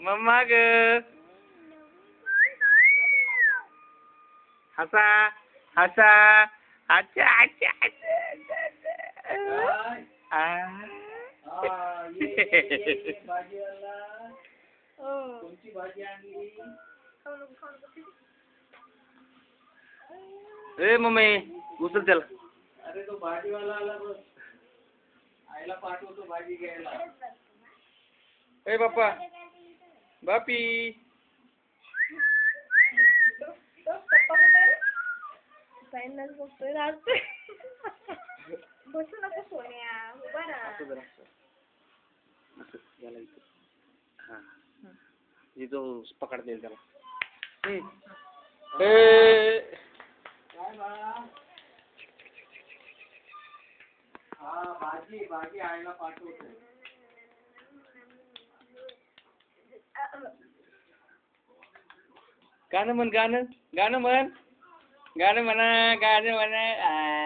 Mamma ग हसा हसा अच्छा अच्छा कोणची भाजी आणली? ए मम्मी उचल त्याला. अरे तो भाजीवाला आला बघ. आईला पाठवतो भाजी घ्यायला. ए बाप्पा बापी बसू नको सोन्या उभा राहा. हा जो पकडता येईल त्याला. काय बाळा? हा भाजी भाजी आईला पाठवतो. गाणं म्हण गाणं गाणं म्हण गाणं म्हणा गाणं म्हणा.